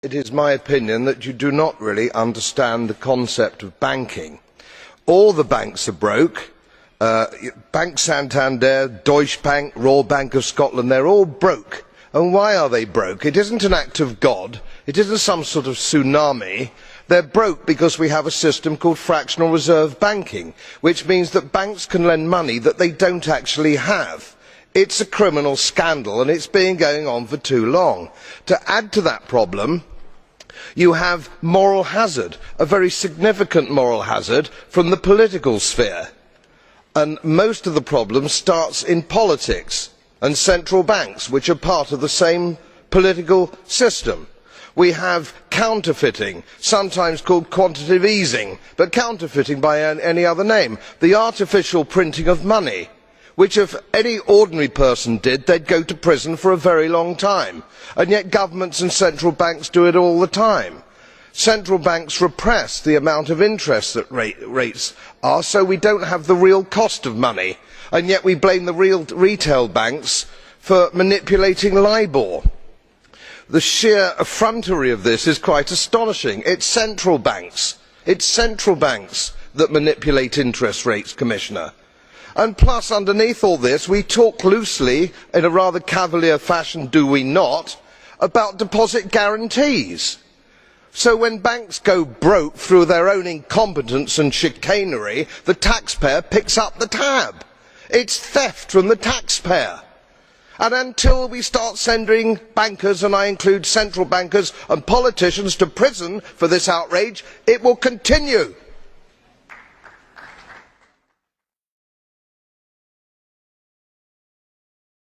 It is my opinion that you do not really understand the concept of banking. All the banks are broke. Bank Santander, Deutsche Bank, Royal Bank of Scotland, they are all broke. And why are they broke? It isn't an act of God. It isn't some sort of tsunami. They are broke because we have a system called fractional reserve banking, which means that banks can lend money that they do not actually have. It is a criminal scandal and it has been going on for too long. To add to that problem, you have moral hazard, a very significant moral hazard from the political sphere. And most of the problem starts in politics and central banks, which are part of the same political system. We have counterfeiting, sometimes called quantitative easing, but counterfeiting by any other name. The artificial printing of money, which if any ordinary person did, they would go to prison for a very long time. And yet governments and central banks do it all the time. Central banks repress the amount of interest that rates are, so we do not have the real cost of money. And yet we blame the real retail banks for manipulating LIBOR. The sheer effrontery of this is quite astonishing. It is central banks that manipulate interest rates, Commissioner. And plus, underneath all this, we talk loosely, in a rather cavalier fashion, do we not, about deposit guarantees. So when banks go broke through their own incompetence and chicanery, the taxpayer picks up the tab. It is theft from the taxpayer. And until we start sending bankers, and I include central bankers and politicians, to prison for this outrage, it will continue.